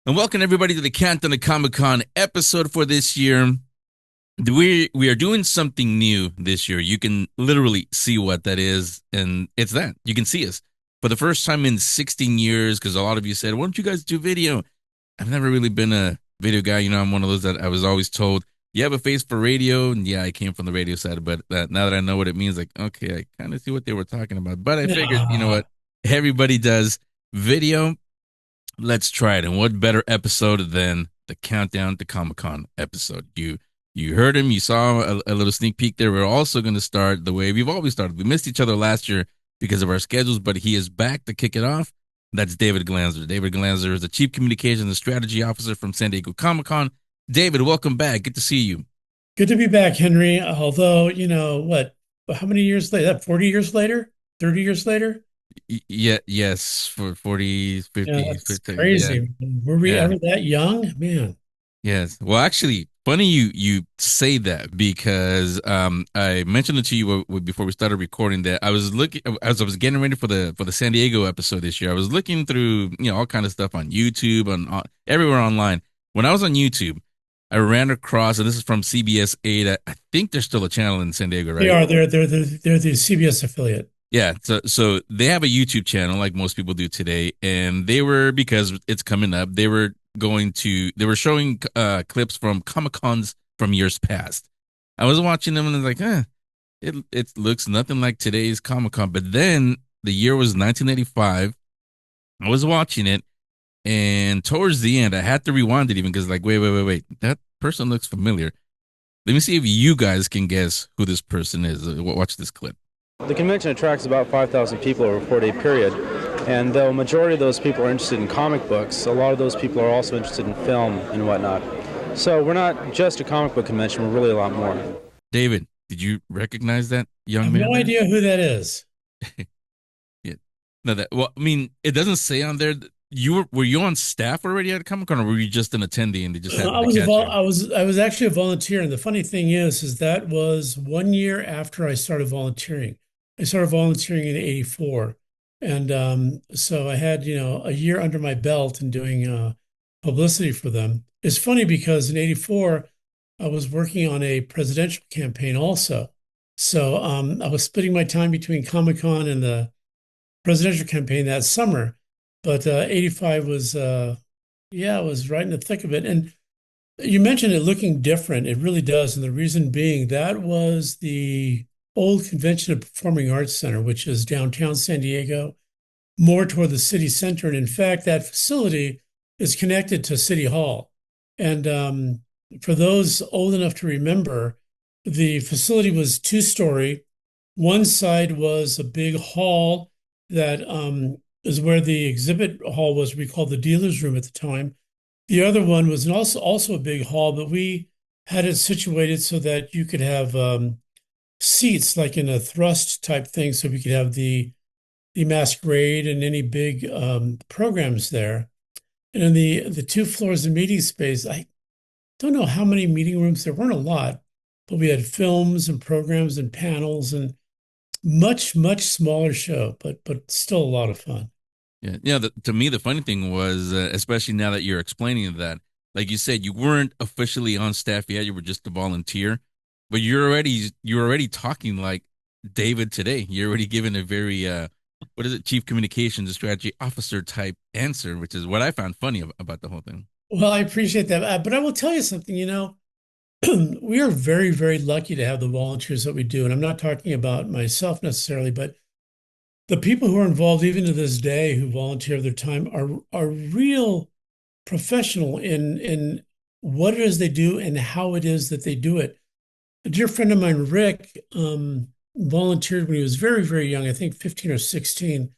And welcome everybody to the Countdown to Comic Con episode for this year. We are doing something new this year. You can literally see what that is, and it's that you can see us for the first time in 16 years. Because a lot of you said, "Why don't you guys do video?" I've never really been a video guy. I'm one of those that I was always told, "You have a face for radio," and yeah, I came from the radio side. But now that I know what it means, like, okay, I kind of see what they were talking about. But I figured, you know No. what, everybody does video. Let's try it. And what better episode than the Countdown to Comic Con episode? You heard him. You saw a little sneak peek there. We're also going to start the way we've always started. We missed each other last year because of our schedules, but he is back to kick it off. That's David Glanzer. David Glanzer is the Chief Communications and Strategy Officer from San Diego Comic Con. David, welcome back. Good to see you. Good to be back, Henry. Although, how many years later? That 40 years later? 30 years later? Yeah, yes, for 40, Yeah, 50, that's 50, yeah, crazy. Were we yeah. ever that young? Man. Yes. Well, actually, funny you say that because I mentioned it to you before we started recording that I was looking as I was getting ready for the San Diego episode this year. I was looking through all kind of stuff on YouTube on everywhere online. When I was on YouTube, I ran across, and this is from CBS 8. I think there's still a channel in San Diego, They right? are. They're the CBS affiliate. Yeah, so they have a YouTube channel like most people do today, and they were, because it's coming up, they were showing clips from Comic Cons from years past. I was watching them and I was like, it looks nothing like today's Comic Con. But then the year was 1985. I was watching it, and towards the end, I had to rewind it even because like, wait, that person looks familiar. Let me see if you guys can guess who this person is. Watch this clip. The convention attracts about 5,000 people over a 4-day period, and though a majority of those people are interested in comic books, a lot of those people are also interested in film and whatnot. So we're not just a comic book convention, we're really a lot more. David, did you recognize that I young have man no there? idea who that is. Yeah. No, that well, I mean, it doesn't say on there. Were you on staff already at Comic Con, or were you just an attendee and they just happened to catch you? I was actually a volunteer, and the funny thing is that was 1 year after I started volunteering. I started volunteering in '84, and so I had a year under my belt and doing publicity for them. It's funny because in '84 I was working on a presidential campaign also, so I was splitting my time between Comic Con and the presidential campaign that summer. But '85 was yeah, it was right in the thick of it. And you mentioned it looking different. It really does. And the reason being that was the old Convention and Performing Arts Center, which is downtown San Diego, more toward the city center. And in fact, that facility is connected to City Hall. And for those old enough to remember, the facility was two-story. One side was a big hall that is where the exhibit hall was. We called the dealer's room at the time. The other one was also a big hall, but we had it situated so that you could have seats like in a thrust type thing, so we could have the masquerade and any big programs there. And in the two floors of meeting space, I don't know how many meeting rooms. There weren't a lot, but we had films and programs and panels and much smaller show, but still a lot of fun. Yeah, to me, the funny thing was, especially now that you're explaining that, like you said, you weren't officially on staff yet; you were just a volunteer, but you're already talking like David today. You're already giving a very what is it, Chief Communications and Strategy Officer type answer, which is what I found funny about the whole thing. Well, I appreciate that. But I will tell you something, we are very lucky to have the volunteers that we do. And I'm not talking about myself necessarily, but the people who are involved even to this day who volunteer their time are real professional in what it is they do and how it is that they do it. A dear friend of mine, Rick, volunteered when he was very young, I think 15 or 16.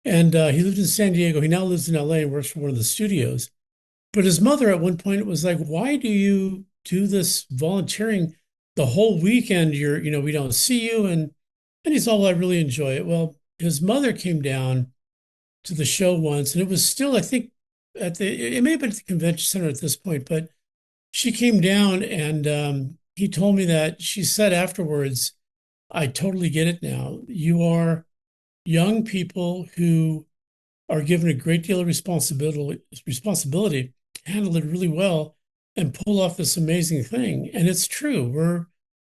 And he lived in San Diego. He now lives in LA and works for one of the studios. But his mother at one point was like, "Why do you do this volunteering the whole weekend? We don't see you." And he's all, "Well, I really enjoy it." Well, his mother came down to the show once, and it was still, I think, it may have been at the convention center at this point, but she came down and he told me that she said afterwards, "I totally get it now. You are young people who are given a great deal of responsibility, handle it really well and pull off this amazing thing. And it's true. We're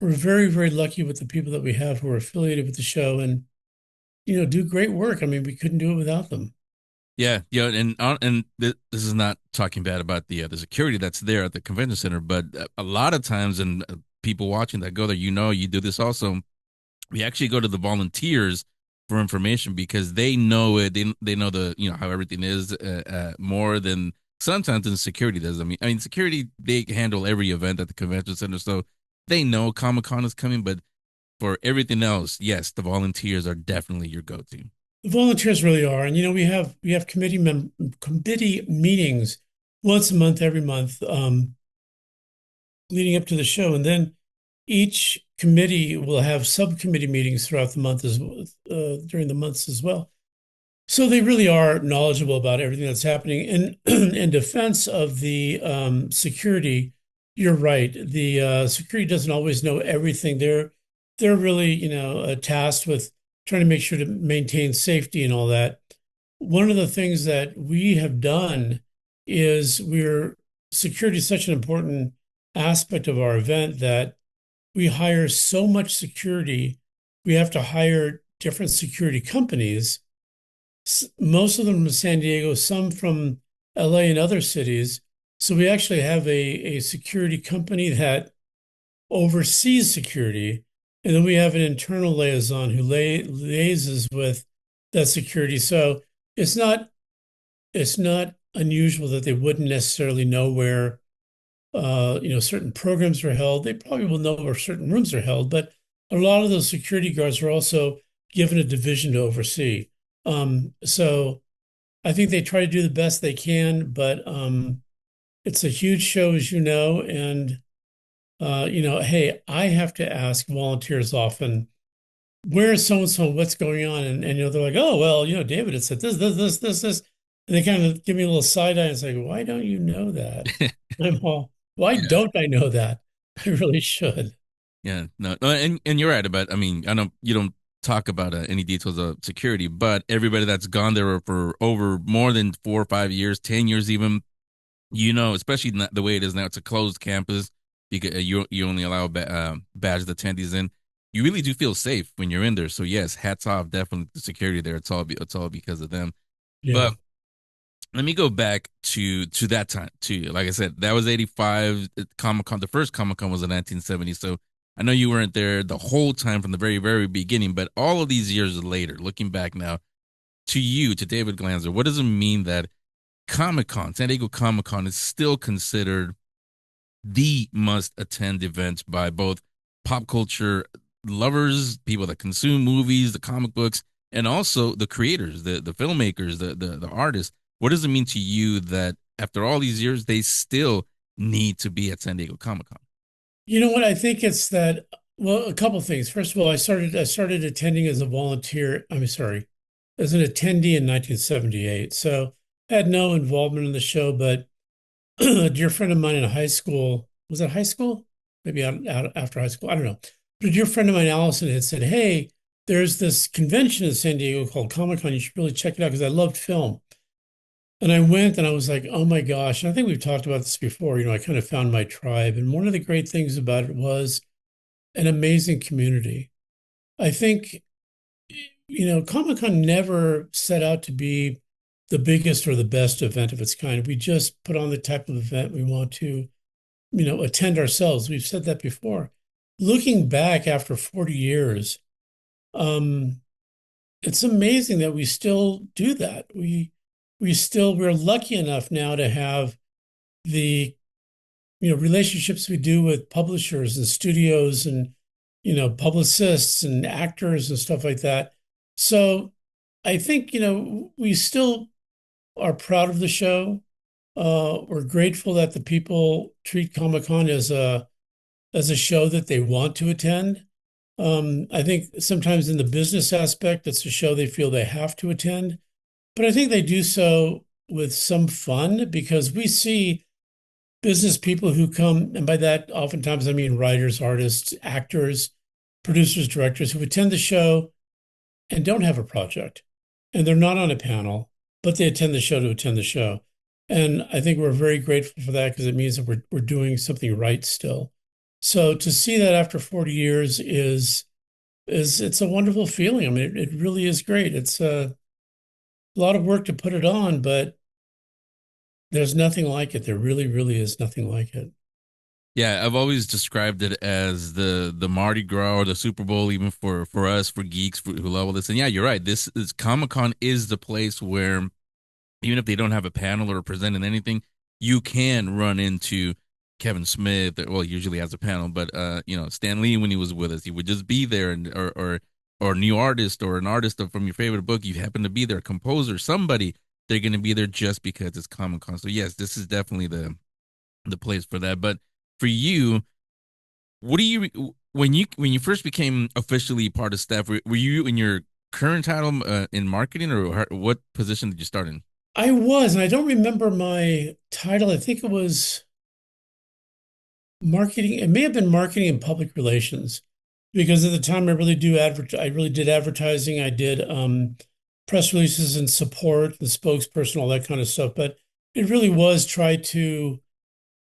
very, very lucky with the people that we have who are affiliated with the show and, do great work. I mean, we couldn't do it without them. Yeah, yeah, and this is not talking bad about the security that's there at the convention center, but a lot of times, and people watching that go there, you do this also. We actually go to the volunteers for information because they know it. They know how everything is more than sometimes than security does. I mean, security they handle every event at the convention center, so they know Comic Con is coming. But for everything else, yes, the volunteers are definitely your go to. The volunteers really are. And, we have committee meetings once a month, every month, leading up to the show. And then each committee will have subcommittee meetings throughout the month during the months as well. So they really are knowledgeable about everything that's happening. And in defense of the security, you're right. The security doesn't always know everything. They're really, tasked with trying to make sure to maintain safety and all that. One of the things that we have done is security is such an important aspect of our event that we hire so much security. We have to hire different security companies, most of them from San Diego, some from LA and other cities. So we actually have a security company that oversees security. And then we have an internal liaison who liaises with that security. So it's not unusual that they wouldn't necessarily know where certain programs are held. They probably will know where certain rooms are held, but a lot of those security guards are also given a division to oversee. So I think they try to do the best they can, but it's a huge show, as you know, and hey, I have to ask volunteers often, where is so and so? What's going on? And they're like, oh well, David, it said this, and they kind of give me a little side eye and say, why don't you know that? I'm all, why Yeah. don't I know that? I really should. Yeah, no, and you're right about. I mean, I know you don't talk about any details of security, but everybody that's gone there for over more than 4 or 5 years, 10 years even, especially not the way it is now, it's a closed campus. You only allow badged attendees in. You really do feel safe when you're in there. So yes, hats off, definitely the security there. It's all because of them. Yeah. But let me go back to that time too. Like I said, that was 85 Comic Con. The first Comic Con was in 1970. So I know you weren't there the whole time from the very, very beginning, but all of these years later, looking back now, to you, to David Glanzer, what does it mean that Comic Con, San Diego Comic Con, is still considered the must attend event by both pop culture lovers, people that consume movies, the comic books, and also the creators, the filmmakers, the artists? What does it mean to you that after all these years, they still need to be at San Diego Comic Con? You know what? I think it's that, well, a couple of things. First of all, I started attending as a volunteer. I'm sorry, as an attendee in 1978. So I had no involvement in the show, but a dear friend of mine in high school, was it high school? Maybe out after high school. I don't know. But a dear friend of mine, Allison, had said, hey, there's this convention in San Diego called Comic Con. You should really check it out because I loved film. And I went and I was like, oh my gosh. And I think we've talked about this before. I kind of found my tribe. And one of the great things about it was an amazing community. I think, Comic Con never set out to be the biggest or the best event of its kind. We just put on the type of event we want to, attend ourselves. We've said that before. Looking back after 40 years, um, it's amazing that we still do that. We're lucky enough now to have the relationships we do with publishers and studios and publicists and actors and stuff like that. So I think we still are proud of the show. We're grateful that the people treat Comic Con as a show that they want to attend. I think sometimes in the business aspect, it's a show they feel they have to attend, but I think they do so with some fun because we see business people who come, and by that, oftentimes I mean writers, artists, actors, producers, directors who attend the show and don't have a project and they're not on a panel, but they attend the show to attend the show. And I think we're very grateful for that because it means that we're doing something right still. So to see that after 40 years is it's a wonderful feeling. I mean, it really is great. It's a lot of work to put it on, but there's nothing like it. There really, really is nothing like it. Yeah, I've always described it as the Mardi Gras or the Super Bowl, even for us, for geeks who love all this. And yeah, you're right. This is Comic Con is the place where even if they don't have a panel or presenting anything, you can run into Kevin Smith. Well, he usually has a panel, but Stan Lee when he was with us, he would just be there, and or a new artist or an artist from your favorite book, you happen to be there, a composer, somebody, they're going to be there just because it's Comic Con. So yes, this is definitely the place for that. But for you, what do you when you first became officially part of staff? Were you in your current title in marketing, or what position did you start in? I was, and I don't remember my title. I think it was marketing. It may have been marketing and public relations, because at the time I really did advertising. I did press releases and support, the spokesperson, all that kind of stuff. But it really was try to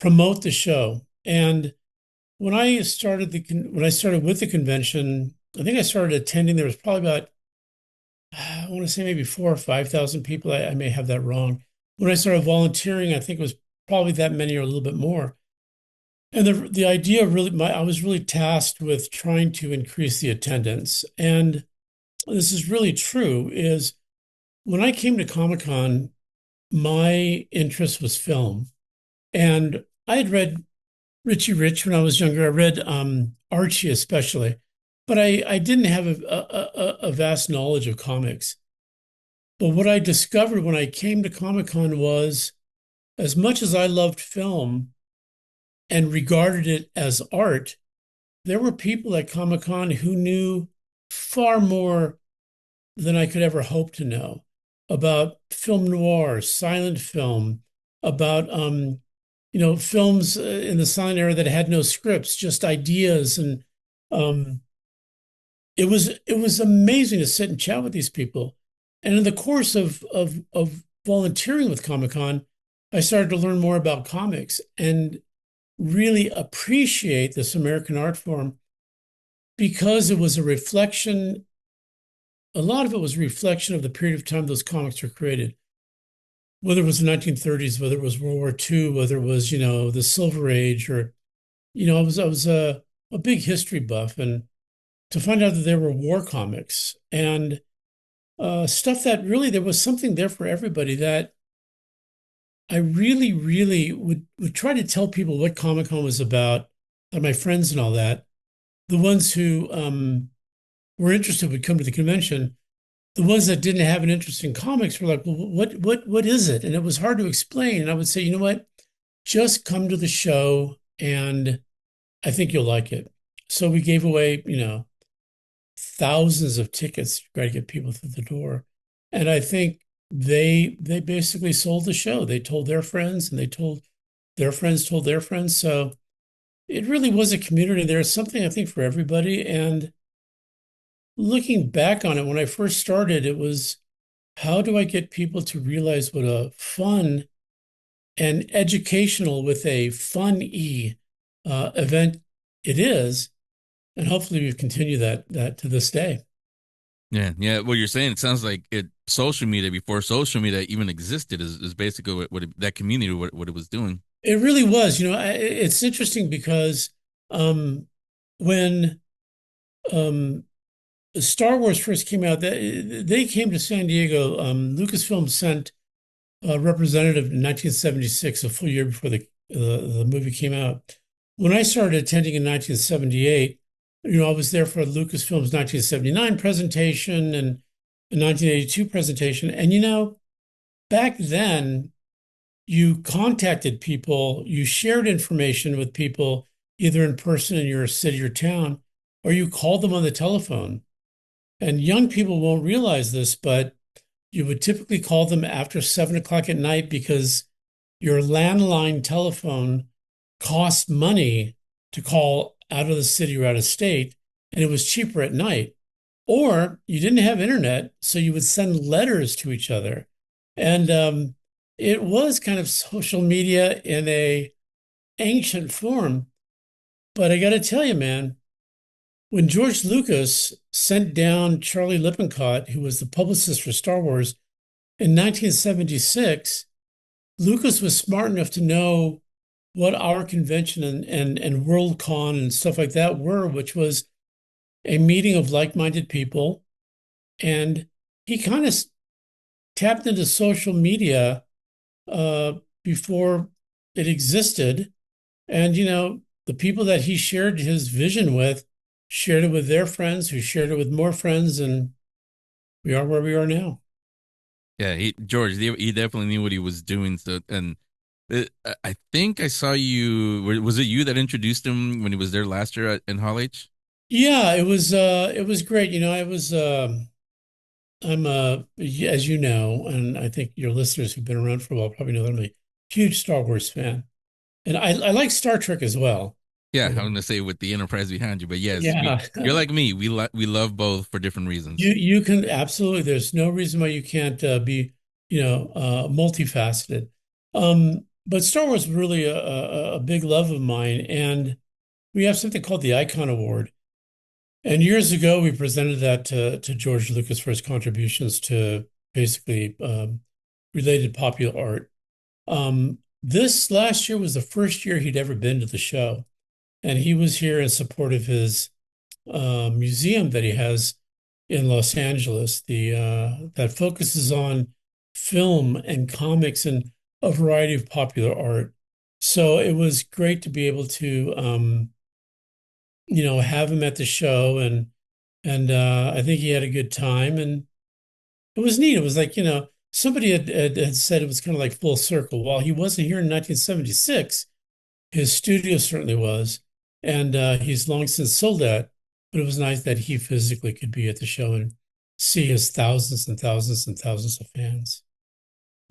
promote the show. And when I started with the convention, I think I started attending. There was probably about I want to say maybe 4 or 5 thousand people. I may have that wrong. When I started volunteering, I think it was probably that many or a little bit more. And the idea really, I was really tasked with trying to increase the attendance. And this is really true, is when I came to Comic-Con, my interest was film. And I had read Richie Rich when I was younger. I read Archie especially, but I didn't have a vast knowledge of comics. But what I discovered when I came to Comic-Con was as much as I loved film and regarded it as art, there were people at Comic-Con who knew far more than I could ever hope to know about film noir, silent film, about films in the silent era that had no scripts, just ideas. And um, it was amazing to sit and chat with these people. And in the course of volunteering with Comic Con, I started to learn more about comics and really appreciate this American art form because it was a reflection. A lot of it was a reflection of the period of time those comics were created, whether it was the 1930s, whether it was World War II, whether it was, the Silver Age, or, I was a big history buff. And to find out that there were war comics and stuff that really, there was something there for everybody, that I really, really would try to tell people what Comic Con was about, and my friends and all that. The ones who were interested would come to the convention. The ones that didn't have an interest in comics were like, well, what is it? And it was hard to explain. And I would say, you know what? Just come to the show and I think you'll like it. So we gave away, thousands of tickets to try to get people through the door. And I think they basically sold the show. They told their friends and they told their friends. So it really was a community. There's something I think for everybody. And looking back on it, when I first started, it was how do I get people to realize what a fun and educational with a fun event it is, and hopefully we continue that to this day. Yeah, yeah. What you're saying, it sounds like social media before social media even existed is basically that community what it was doing. It really was. It's interesting because when um, Star Wars first came out, they came to San Diego. Lucasfilm sent a representative in 1976, a full year before the movie came out. When I started attending in 1978, I was there for Lucasfilm's 1979 presentation and the 1982 presentation. And, back then, you contacted people, you shared information with people, either in person in your city or town, or you called them on the telephone. And young people won't realize this, but you would typically call them after 7 o'clock at night because your landline telephone cost money to call out of the city or out of state, and it was cheaper at night. Or you didn't have internet, so you would send letters to each other. And it was kind of social media in a ancient form. But I got to tell you, man, when George Lucas sent down Charlie Lippincott, who was the publicist for Star Wars, in 1976, Lucas was smart enough to know what our convention and Worldcon and stuff like that were, which was a meeting of like-minded people. And he kind of tapped into social media uh, before it existed. And, the people that he shared his vision with shared it with their friends, who shared it with more friends. And we are where we are now. Yeah, he definitely knew what he was doing. So, and I think I saw you. Was it you that introduced him when he was there last year in Hall H? Yeah, it was great. I'm as you know, and I think your listeners who've been around for a while probably know that I'm a huge Star Wars fan. And I like Star Trek as well. Yeah, You I'm know. gonna say with the Enterprise behind you, but yes, Yeah. you're like me. We love both for different reasons. You can absolutely, there's no reason why you can't be, multifaceted. But Star Wars is really a big love of mine. And we have something called the Icon Award. And years ago, we presented that to George Lucas for his contributions to basically related popular art. This last year was the first year he'd ever been to the show. And he was here in support of his museum that he has in Los Angeles, the that focuses on film and comics and a variety of popular art. So it was great to be able to have him at the show, and I think he had a good time, and it was neat. It was like, somebody had said it was kind of like full circle. While he wasn't here in 1976, his studio certainly was, and he's long since sold that. But it was nice that he physically could be at the show and see his thousands and thousands and thousands of fans.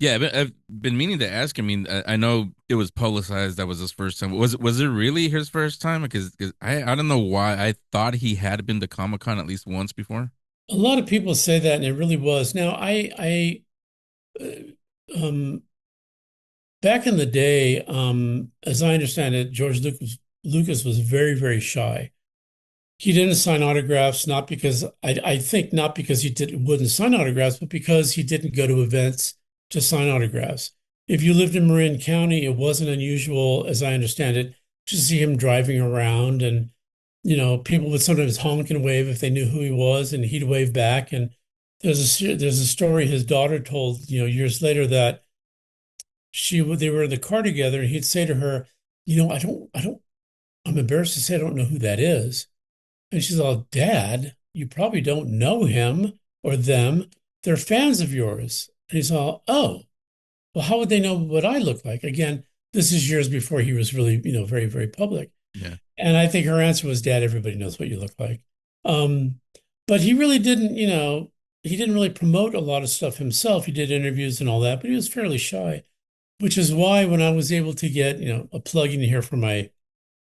Yeah, I've been meaning to ask. I mean, I know it was publicized that was his first time. Was it really his first time? Because I don't know why I thought he had been to Comic Con at least once before. A lot of people say that, and it really was. Now, um, back in the day, as I understand it, George Lucas was very, very shy. He didn't sign autographs, not because I think not because he wouldn't sign autographs, but because he didn't go to events to sign autographs. If you lived in Marin County, it wasn't unusual, as I understand it, to see him driving around, and people would sometimes honk and wave if they knew who he was, and he'd wave back. And there's a story his daughter told, years later, that they were in the car together, and he'd say to her, I'm embarrassed to say I don't know who that is. And she's all, Dad, you probably don't know him or them. They're fans of yours. And he's all, oh, well, how would they know what I look like? Again, this is years before he was really, very, very public. Yeah. And I think her answer was, Dad, everybody knows what you look like. Um, but he really didn't, he didn't really promote a lot of stuff himself. He did interviews and all that, but he was fairly shy, which is why when I was able to get, a plug in here for my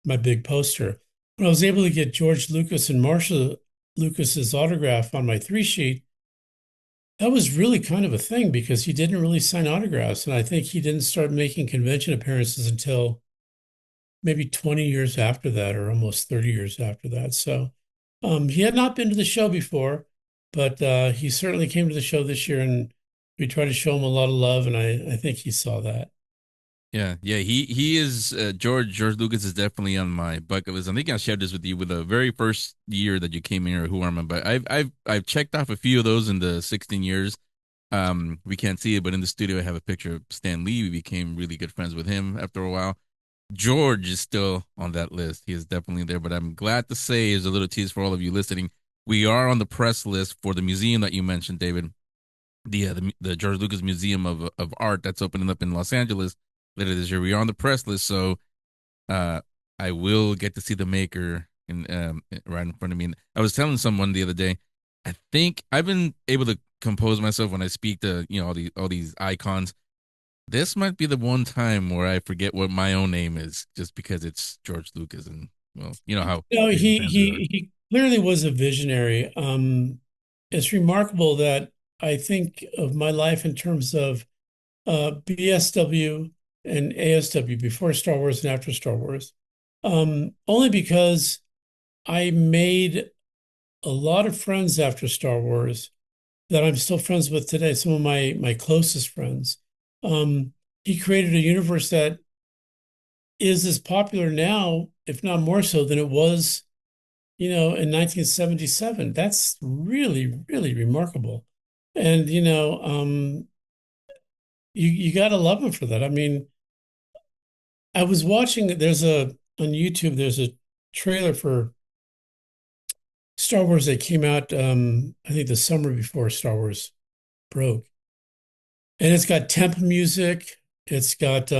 big poster, when I was able to get George Lucas and Marsha Lucas's autograph on my 3 sheet, that was really kind of a thing because he didn't really sign autographs. And I think he didn't start making convention appearances until maybe 20 years after that, or almost 30 years after that. So he had not been to the show before, but he certainly came to the show this year, and we tried to show him a lot of love. And I think he saw that. Yeah. He is George Lucas is definitely on my bucket list. I think I shared this with you with the very first year that you came here. Who am I? But I've checked off a few of those in the 16 years. We can't see it, but in the studio I have a picture of Stan Lee. We became really good friends with him after a while. George is still on that list. He is definitely there. But I'm glad to say, as a little tease for all of you listening, we are on the press list for the museum that you mentioned, David. The George Lucas Museum of Art that's opening up in Los Angeles later this year. We are on the press list, so uh, I will get to see the maker right in front of me. I was telling someone the other day, I think I've been able to compose myself when I speak to all these icons. This might be the one time where I forget what my own name is, just because it's George Lucas, and well, you know how No, crazy he fans we are. he he clearly was a visionary. It's remarkable that I think of my life in terms of BSW and ASW before Star Wars and after Star Wars. Only because I made a lot of friends after Star Wars that I'm still friends with today, some of my closest friends. He created a universe that is as popular now, if not more so, than it was, in 1977. That's really, really remarkable. And, you got to love him for that. I mean, I was watching, on YouTube, there's a trailer for Star Wars that came out, I think the summer before Star Wars broke. And it's got temp music. It's got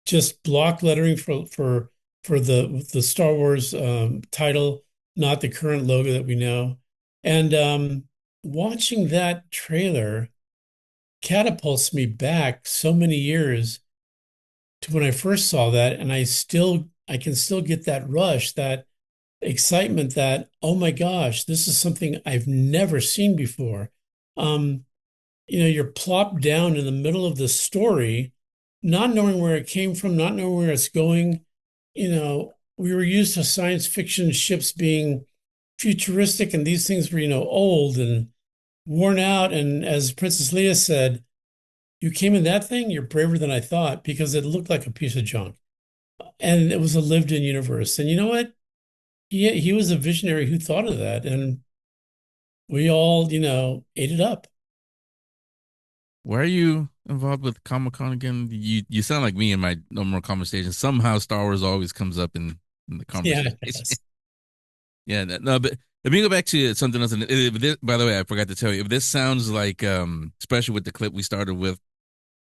just block lettering for the Star Wars title, not the current logo that we know. And watching that trailer catapults me back so many years to when I first saw that, and I can still get that rush, that excitement, that, oh my gosh, this is something I've never seen before. Um, you're plopped down in the middle of the story, not knowing where it came from, not knowing where it's going. We were used to science fiction ships being futuristic, and these things were, old and worn out. And as Princess Leia said, you came in that thing, you're braver than I thought, because it looked like a piece of junk. And it was a lived-in universe. And you know what? He was a visionary who thought of that, and we all, ate it up. Why are you involved with Comic Con again? You sound like me in my normal conversation. Somehow Star Wars always comes up in the Yeah, conversation. yes. Yeah, no, but let me go back to something else. And by the way, I forgot to tell you, if this sounds like, especially with the clip we started with,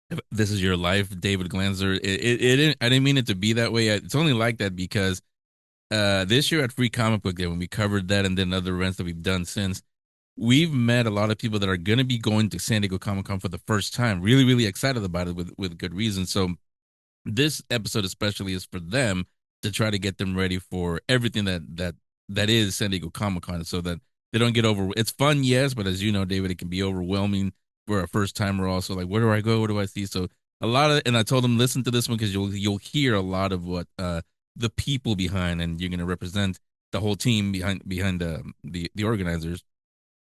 if this is your life, David Glanzer. I didn't mean it to be that way. It's only like that because this year at Free Comic Book Day, when we covered that and then other events that we've done since, we've met a lot of people that are going to be going to San Diego Comic Con for the first time. Really, really excited about it with good reason. So this episode especially is for them to try to get them ready for everything that is San Diego Comic Con, so that they don't get over. It's fun, yes, but as you know, David, it can be overwhelming for a first timer. Also, like, where do I go? What do I see? So a lot of, and I told them listen to this one because you'll hear a lot of what the people behind, and you're going to represent the whole team behind the organizers,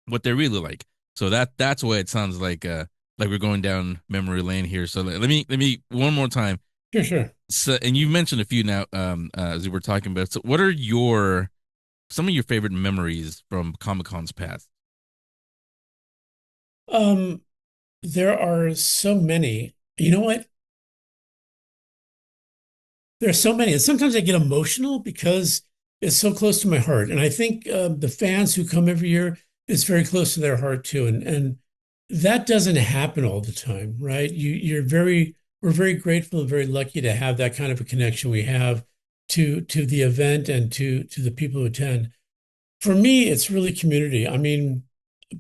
what they're really like. So that's why it sounds like we're going down memory lane here. So let me one more time. Sure, sure. So, and you mentioned a few now, as we were talking about. So, what are some of your favorite memories from Comic Con's past? Um, there are so many. You know what? There are so many, and sometimes I get emotional because it's so close to my heart. And I think the fans who come every year, it's very close to their heart too. And that doesn't happen all the time, right? We're very grateful and very lucky to have that kind of a connection we have to the event and to the people who attend. For me, it's really community. I mean,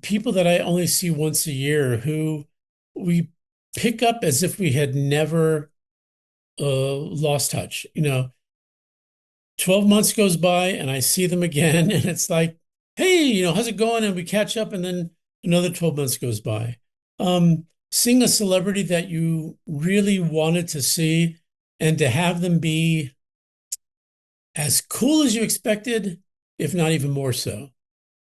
people that I only see once a year who we pick up as if we had never lost touch. 12 months goes by and I see them again, and it's like, hey, how's it going? And we catch up, and then another 12 months goes by. Seeing a celebrity that you really wanted to see and to have them be as cool as you expected, if not even more so.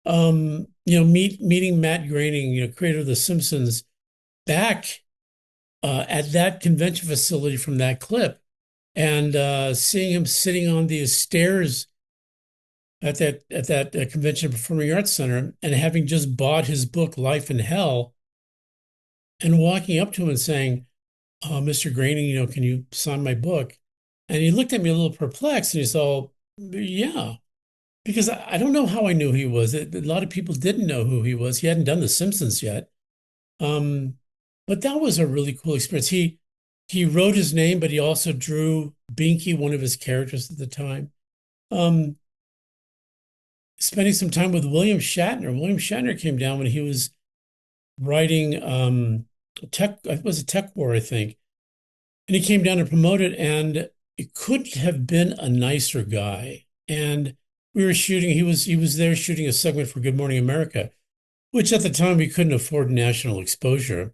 Meeting Matt Groening, creator of The Simpsons, back at that convention facility from that clip, and seeing him sitting on these stairs at that Convention Performing Arts Center, and having just bought his book Life in Hell, and walking up to him and saying, Mr. Groening, can you sign my book? And he looked at me a little perplexed, and he said, oh, yeah, because I don't know how I knew who he was. A lot of people didn't know who he was. He hadn't done The Simpsons yet. But that was a really cool experience. He wrote his name, but he also drew Binky, one of his characters at the time. Spending some time with William Shatner. William Shatner came down when he was writing it was a Tech War, I think. And he came down to promote it, and it couldn't have been a nicer guy. And we were shooting, he was there shooting a segment for Good Morning America, which at the time we couldn't afford national exposure.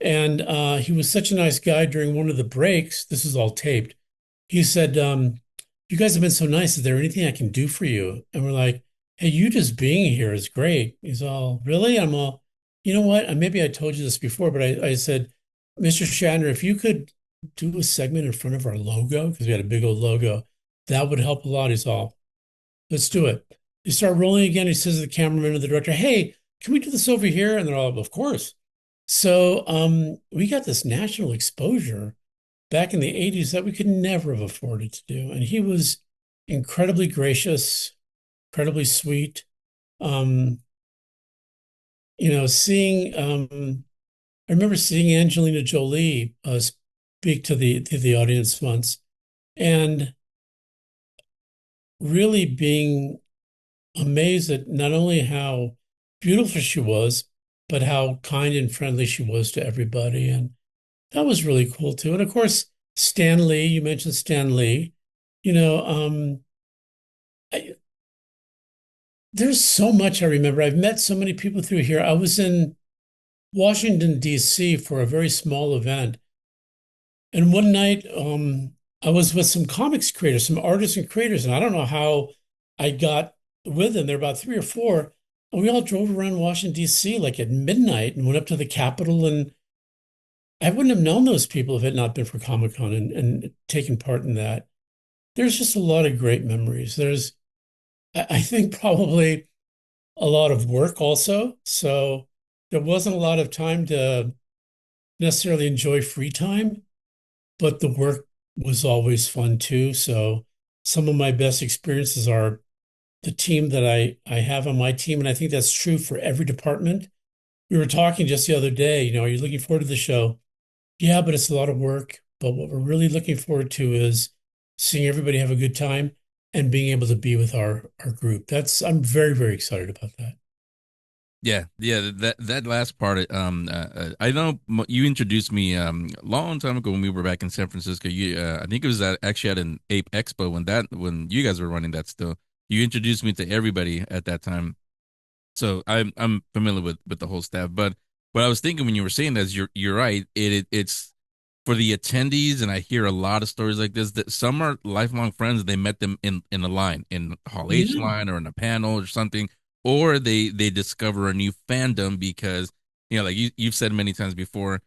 And he was such a nice guy during one of the breaks. This is all taped. He said, "You guys have been so nice. Is there anything I can do for you?" And we're like, "Hey, you just being here is great." He's all, "Really?" I'm all, "You know what? And maybe I told you this before, but I said, Mr. Shatner, if you could do a segment in front of our logo, because we had a big old logo, that would help a lot." He's all, "Let's do it." They start rolling again. He says to the cameraman and the director, "Hey, can we do this over here?" And they're all, "Of course." So we got this national exposure back in the 80s that we could never have afforded to do. And he was incredibly gracious, incredibly sweet. Um, seeing I remember seeing Angelina Jolie speak to the audience once and really being amazed at not only how beautiful she was, but how kind and friendly she was to everybody. And that was really cool too. And of course, Stan Lee, you mentioned Stan Lee. You know, I, there's so much I remember. I've met so many people through here. I was in Washington, D.C. for a very small event. And one night, I was with some comics creators, some artists and creators, and I don't know how I got with them. There were about three or four. And we all drove around Washington, D.C. like at midnight and went up to the Capitol. And I wouldn't have known those people if it had not been for Comic Con and taken part in that. There's just a lot of great memories. I think, probably a lot of work also. So there wasn't a lot of time to necessarily enjoy free time, but the work was always fun too. So some of my best experiences are the team that I have on my team. And I think that's true for every department. We were talking just the other day, are you looking forward to the show? Yeah, but it's a lot of work. But what we're really looking forward to is seeing everybody have a good time and being able to be with our group. I'm very, very excited about that. Yeah, yeah, that last part. I know you introduced me a long time ago when we were back in San Francisco. I think it was actually at an Ape Expo when you guys were running that still. You introduced me to everybody at that time, so I'm familiar with the whole staff. But what I was thinking when you were saying that is you're right. It's for the attendees, and I hear a lot of stories like this. That some are lifelong friends. They met them in a line, in Hall H Yeah. line, or in a panel or something, or they discover a new fandom because like you've said many times before,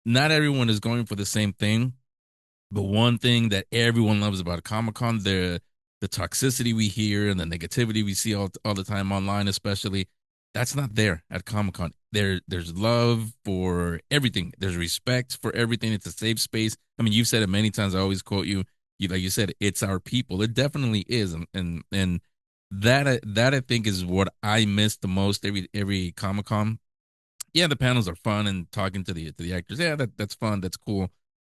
not everyone is going for the same thing. But one thing that everyone loves about Comic Con, the toxicity we hear and the negativity we see all the time online, especially, that's not there at Comic Con. There's love for everything. There's respect for everything. It's a safe space. I mean, you've said it many times. I always quote you. Like you said, it's our people. It definitely is, and that I think is what I miss the most every Comic Con. Yeah, the panels are fun and talking to the actors. Yeah, that's fun. That's cool,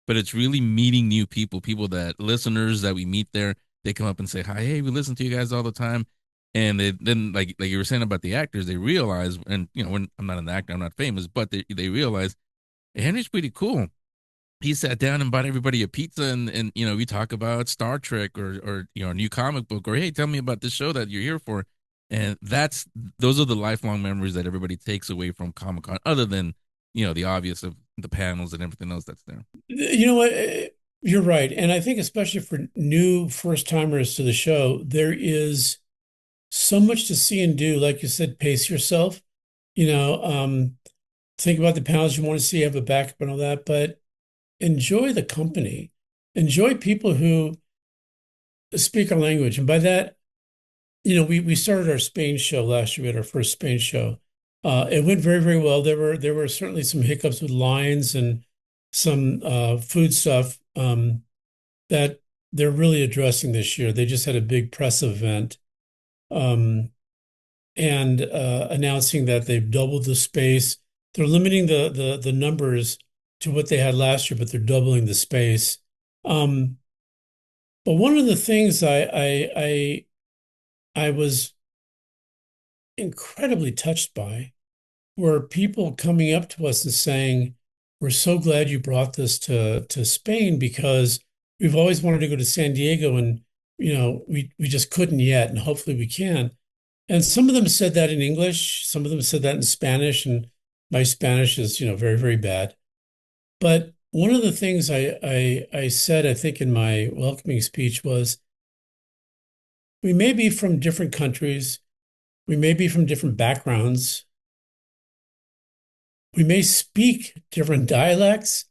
but it's really meeting new people, people that listeners that we meet there. They come up and say hi, hey, we listen to you guys all the time, and then like you were saying about the actors, they realize, and when I'm not an actor, I'm not famous, but they realize, hey, Henry's pretty cool. He sat down and bought everybody a pizza, and we talk about Star Trek or a new comic book, or hey, tell me about this show that you're here for, and those are the lifelong memories that everybody takes away from Comic Con, other than the obvious of the panels and everything else that's there. You know what? You're right. And I think especially for new first timers to the show, there is so much to see and do. Like you said, pace yourself. You know, um, think about the panels you want to see, have a backup and all that, but enjoy the company. Enjoy people who speak our language. And by that, we started our Spain show last year. We had our first Spain show. It went very, very well. There were certainly some hiccups with lines and some food stuff that they're really addressing this year. They just had a big press event um, and announcing that they've doubled the space. They're limiting the numbers to what they had last year, but they're doubling the space. Um, but one of the things I was incredibly touched by were people coming up to us and saying, "We're so glad you brought this to Spain because we've always wanted to go to San Diego and we just couldn't yet, and hopefully we can." And some of them said that in English, some of them said that in Spanish, and my Spanish is very, very bad. But one of the things I said, I think, in my welcoming speech was we may be from different countries, we may be from different backgrounds, we may speak different dialects,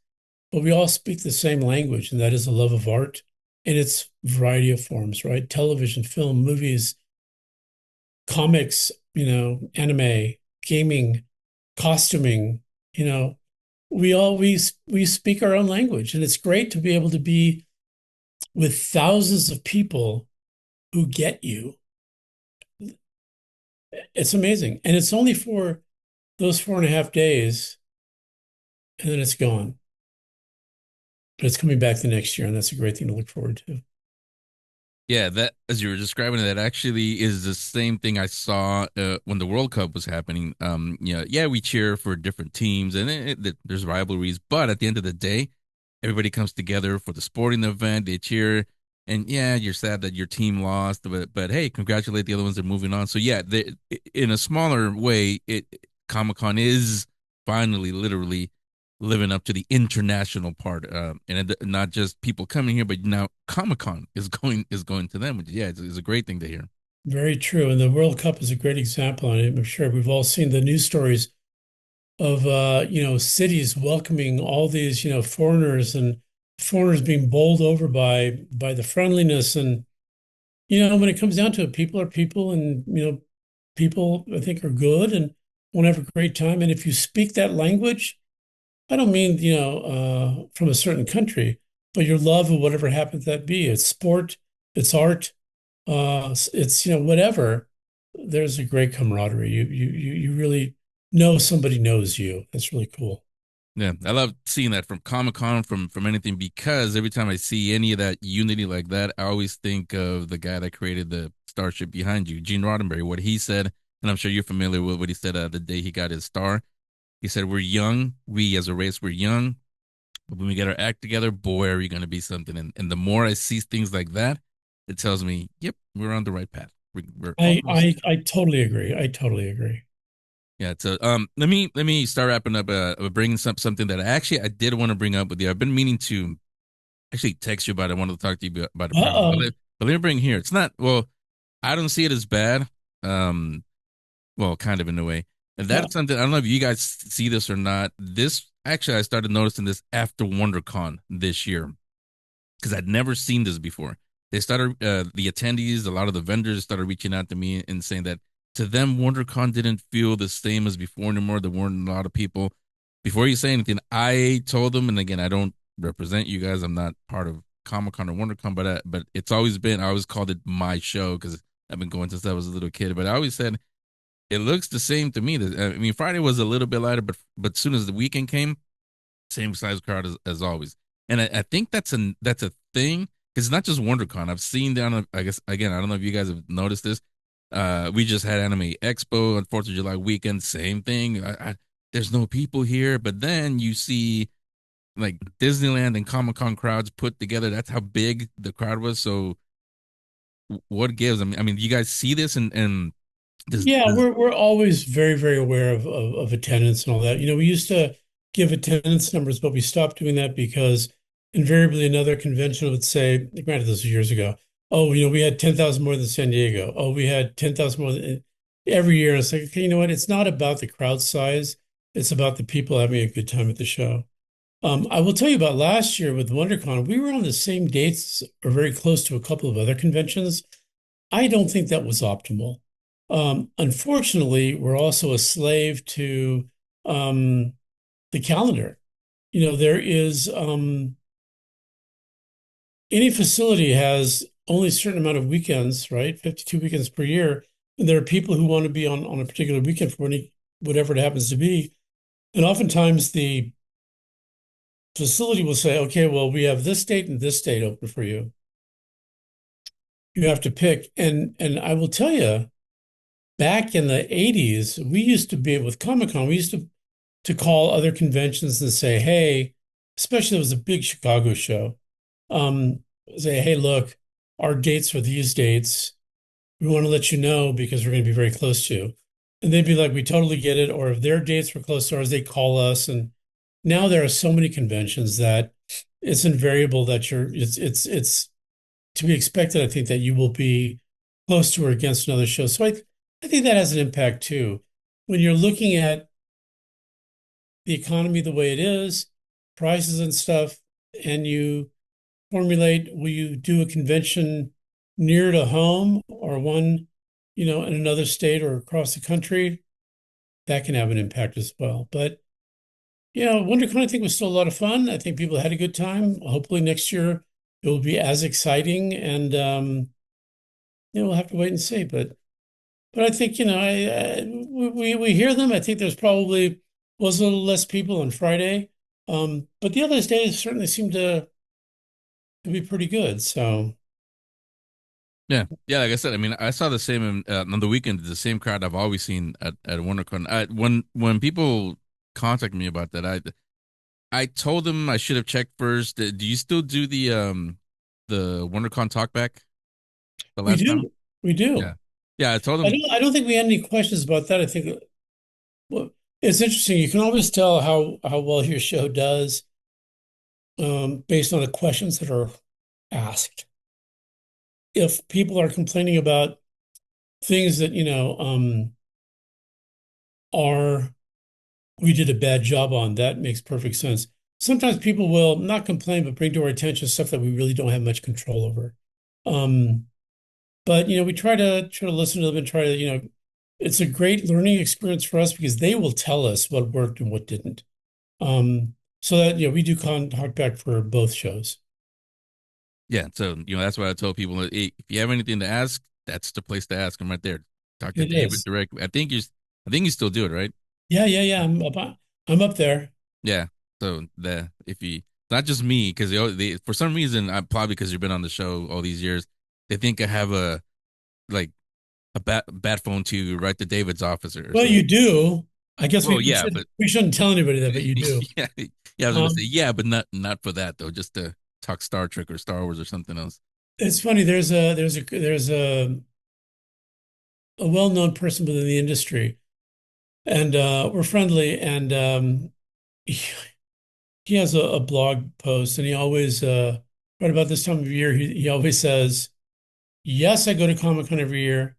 but we all speak the same language, and that is a love of art in its variety of forms, right? Television, film, movies, comics, anime, gaming, costuming, you know, we speak our own language, and it's great to be able to be with thousands of people who get you. It's amazing. And it's only for those 4.5 days, and then it's gone. But it's coming back the next year, and that's a great thing to look forward to. Yeah, that as you were describing it, that actually is the same thing I saw when the World Cup was happening. Yeah, we cheer for different teams, and there's rivalries, but at the end of the day, everybody comes together for the sporting event. They cheer, and yeah, you're sad that your team lost, but hey, congratulate the other ones that are moving on. So yeah, in a smaller way, it Comic Con is finally, literally living up to the international part, not just people coming here, but now Comic Con is going to them. Which, yeah, it's a great thing to hear. Very true. And the World Cup is a great example. And I'm sure we've all seen the news stories of cities welcoming all these foreigners, and foreigners being bowled over by the friendliness. And when it comes down to it, people are people, and people, I think, are good and want to have a great time. And if you speak that language, I don't mean from a certain country, but your love of whatever happens that be. It's sport, it's art, it's whatever. There's a great camaraderie. You really know somebody knows you. That's really cool. Yeah, I love seeing that from Comic Con, from anything, because every time I see any of that unity like that, I always think of the guy that created the Starship Behind You, Gene Roddenberry. What he said, and I'm sure you're familiar with what he said the day he got his star. He said, "We're young. We as a race, we're young. But when we get our act together, boy, are we going to be something." And the more I see things like that, it tells me, yep, we're on the right path. We're I almost. I I totally agree. I totally agree. Yeah. So let me start wrapping up. Bringing something that I did want to bring up with you. I've been meaning to actually text you about it. I wanted to talk to you about it privately, Uh-oh. but let me bring it here. It's not well. I don't see it as bad. Well, kind of in a way. And Uh, that's something I don't know if you guys see this or not. This actually, I started noticing this after WonderCon this year because I'd never seen this before. They started the attendees, a lot of the vendors started reaching out to me and saying that to them, WonderCon didn't feel the same as before anymore. There weren't a lot of people. Before you say anything, I told them, and again, I don't represent you guys. I'm not part of Comic Con or WonderCon, but it's always been. I always called it my show because I've been going since I was a little kid. But I always said it looks the same to me. I mean, Friday was a little bit lighter, but as soon as the weekend came, same size crowd as always. And I think that's a thing because it's not just WonderCon. I've seen down. I guess again, I don't know if you guys have noticed this. We just had Anime Expo on Fourth of July weekend. Same thing. There's no people here, but then you see like Disneyland and Comic Con crowds put together. That's how big the crowd was. So what gives? I mean, you guys see this and Yeah, does we're always very, very aware of attendance and all that. We used to give attendance numbers, but we stopped doing that because invariably another convention would say, granted this was years ago, oh, we had 10,000 more than San Diego. Oh, we had 10,000 more than every year. And it's like, okay, you know what? It's not about the crowd size. It's about the people having a good time at the show. I will tell you about last year with WonderCon. We were on the same dates or very close to a couple of other conventions. I don't think that was optimal. Unfortunately, we're also a slave to um, the calendar. There is any facility has only a certain amount of weekends, right? 52 weekends per year. And there are people who want to be on a particular weekend for whatever it happens to be. And oftentimes the facility will say, okay, well, we have this date and this date open for you. You have to pick. And I will tell you, back in the 80s, we used to be with Comic Con, we used to call other conventions and say, hey, especially it was a big Chicago show, say, hey, look, our dates are these dates. We want to let you know because we're going to be very close to you. And they'd be like, we totally get it. Or if their dates were close to ours, they call us and now there are so many conventions that it's invariable that it's to be expected, I think, that you will be close to or against another show. So I think that has an impact too. When you're looking at the economy the way it is, prices and stuff, and you formulate, will you do a convention near to home or one, in another state or across the country? That can have an impact as well. But WonderCon, I think, was still a lot of fun. I think people had a good time. Hopefully next year it will be as exciting, and we'll have to wait and see. But I think we hear them. I think there's probably was a little less people on Friday, but the other days certainly seemed to be pretty good. So Yeah, yeah. Like I said, I mean, I saw the same on the weekend. The same crowd I've always seen at WonderCon. When people contact me about that, I told them I should have checked first. Do you still do the WonderCon talkback the we last time? do, we do. Yeah, yeah. I told I them. don't think we had any questions about that. I think well, it's interesting. You can always tell how well your show does based on the questions that are asked. If people are complaining about things that are we did a bad job on, that makes perfect sense. Sometimes people will not complain but bring to our attention stuff that we really don't have much control over. Um, but we try to listen to them and try to it's a great learning experience for us because they will tell us what worked and what didn't. So that we do talk back for both shows. Yeah, so that's why I told people, hey, if you have anything to ask, that's the place to ask them right there. Talk to It David is. directly. I think you still do it, right? Yeah, yeah, yeah. I'm up there. Yeah. So the if you not just me because they for some reason I probably because you've been on the show all these years, they think I have a like a bad phone to write to David's office or Well, something. you do. I guess Well, we yeah, but shouldn't tell anybody that, but you do. yeah, yeah, I was gonna say Um, yeah, but not for that though. Just to talk Star Trek or Star Wars or something else. it's funny. There's a well-known person within the industry, and we're friendly. And he has a blog post, and he always right about this time of year, he always says, "Yes, I go to Comic Con every year.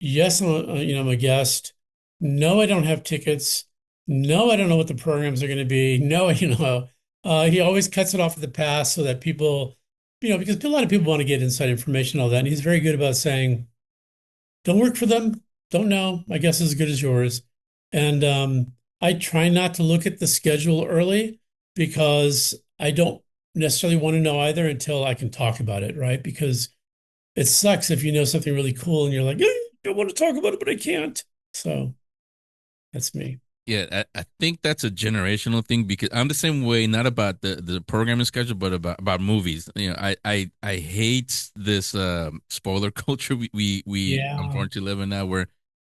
Yes, I'm a guest. No, I don't have tickets. No, I don't know what the programs are going to be. No, he always cuts it off at the pass so that people, because a lot of people want to get inside information, and all that. And he's very good about saying, don't work for them. Don't know. My guess is as good as yours. And I try not to look at the schedule early because I don't necessarily want to know either until I can talk about it, right? Because it sucks if you know something really cool and you're like, I want to talk about it, but I can't. So that's me. Yeah, I think that's a generational thing because I'm the same way, not about the programming schedule, but about movies. I hate this spoiler culture we Yeah. unfortunately live in now where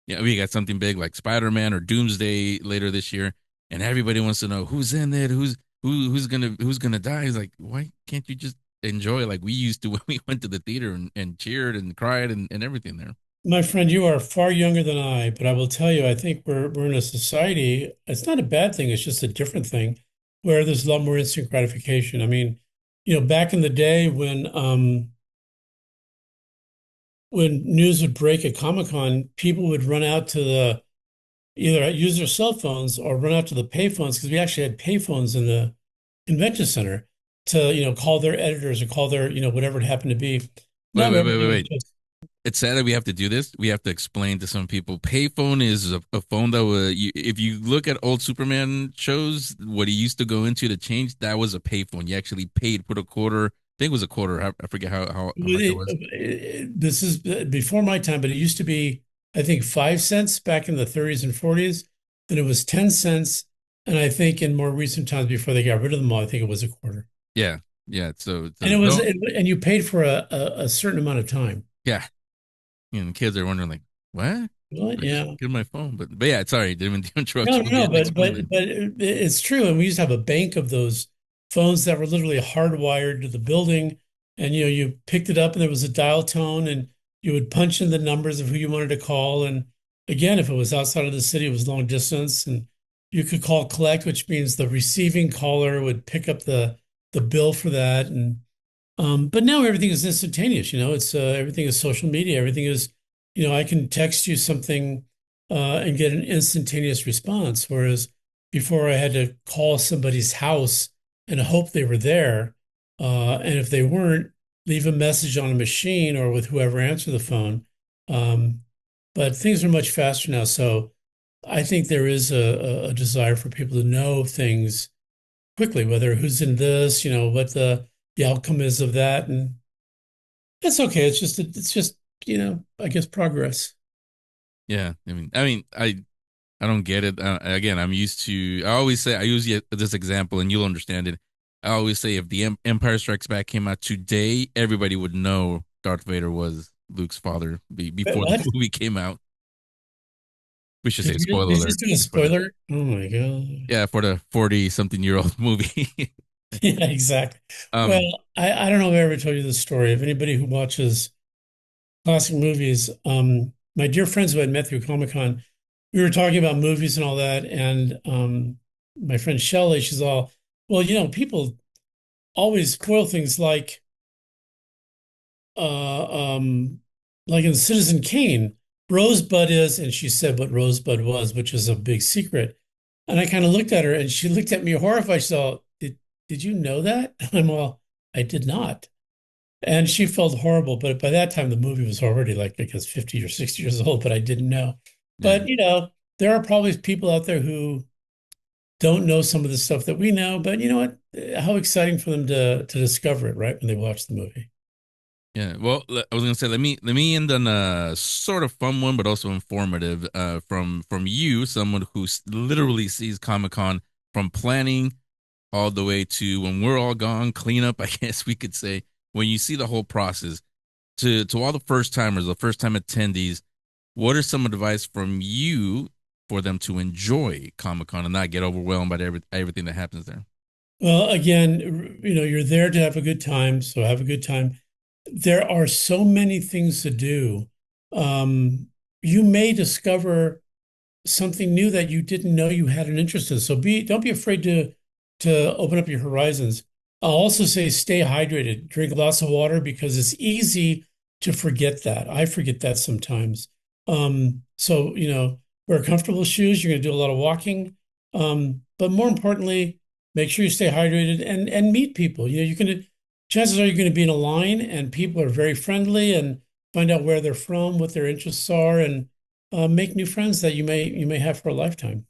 we got something big like Spider-Man or Doomsday later this year, and everybody wants to know who's in it, who's gonna die. It's like, why can't you just enjoy like we used to when we went to the theater and cheered and cried and everything there? My friend, you are far younger than I, but I will tell you, I think we're in a society, it's not a bad thing, it's just a different thing where there's a lot more instant gratification. I mean, back in the day when news would break at Comic-Con, people would run out to the either use their cell phones or run out to the payphones because we actually had payphones in the convention center to, call their editors or call their, whatever it happened to be. Wait, Now wait, wait, wait, everything is wait. just It's sad that we have to do this. We have to explain to some people. Payphone is a phone that if you look at old Superman shows, what he used to go into to change, that was a payphone. You actually paid, put a quarter. I think it was a quarter. I forget how much it was. this is before my time, but it used to be, I think, 5 cents back in the 30s and 40s. Then it was 10 cents. And I think in more recent times, before they got rid of them all, I think it was a quarter. Yeah, yeah. And So don't. and you paid for a certain amount of time. Yeah, kids are wondering like, what? Well, I just yeah. get my phone, but yeah, sorry, didn't mean to interrupt No, you. no, Go no, ahead and explain it. but it's true. And we used to have a bank of those phones that were literally hardwired to the building. And you picked it up and there was a dial tone and you would punch in the numbers of who you wanted to call. And again, if it was outside of the city, it was long distance. And you could call collect, which means the receiving caller would pick up the bill for that. And but now everything is instantaneous. It's everything is social media. Everything is, I can text you something and get an instantaneous response. Whereas before I had to call somebody's house and hope they were there. And if they weren't, leave a message on a machine or with whoever answered the phone. Um, but things are much faster now. So I think there is a desire for people to know things quickly, whether who's in this, what the outcome is of that. And that's okay. It's just, I guess progress. Yeah, I don't get it. Again, I'm used to. I always say I use this example, and you'll understand it. I always say if the Empire Strikes Back came out today, everybody would know Darth Vader was Luke's father Wait, before the what? movie came out. We should say Did you, spoiler did you alert just do a for the spoiler? Oh my God. yeah for the 40-something-year-old movie. Yeah, exactly. Well, um, I don't know if I ever told you this story. If anybody who watches classic movies, my dear friends who I'd met through Comic-Con, we were talking about movies and all that. And my friend Shelley, she's all, well, people always spoil things uh, um, like in Citizen Kane, Rosebud is, and she said what Rosebud was, which is a big secret. And I kind of looked at her and she looked at me horrified. She said, did you know that? I'm all, I did not. And she felt horrible. But by that time, the movie was already like, I guess, 50 or 60 years old, but I didn't know. yeah, But, there are probably people out there who don't know some of the stuff that we know. But you know what? How exciting for them to discover it, right? When they watch the movie. yeah. Well, I was gonna say let me end on a sort of fun one, but also informative. From you, someone who literally sees Comic Con from planning all the way to when we're all gone, cleanup. I guess we could say when you see the whole process to all the first timers, the first time attendees. What are some advice from you for them to enjoy Comic Con and not get overwhelmed by everything that happens there? Well, again, you're there to have a good time, so have a good time. There are so many things to do. Um, you may discover something new that you didn't know you had an interest in. So don't be afraid to open up your horizons. I'll also say stay hydrated, drink lots of water because it's easy to forget that. I forget that sometimes. So, wear comfortable shoes. You're going to do a lot of walking. But more importantly, make sure you stay hydrated and meet people. Chances are you're going to be in a line and people are very friendly and find out where they're from, what their interests are, and make new friends that you may have for a lifetime.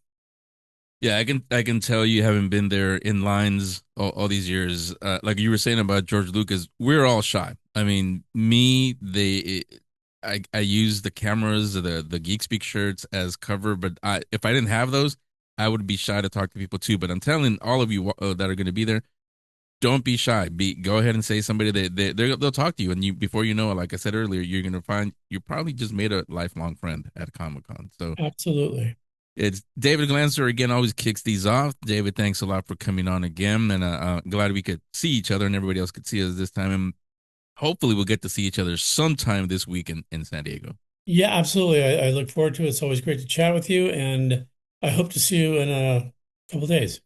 Yeah, I can tell you haven't been there in lines all these years. Like you were saying about George Lucas, we're all shy. I mean, I use the cameras, the Geek Speak shirts as cover, but if I didn't have those, I would be shy to talk to people too. But I'm telling all of you that are going to be there, don't be shy. Go ahead and say somebody they'll talk to you, and you before you know it, like I said earlier, you're gonna find you probably just made a lifelong friend at Comic Con. So Absolutely. it's David Glanzer again. Always kicks these off. David, thanks a lot for coming on again, and glad we could see each other and everybody else could see us this time, and hopefully we'll get to see each other sometime this week in San Diego. Yeah, absolutely. I look forward to it. It's always great to chat with you, and I hope to see you in a couple days.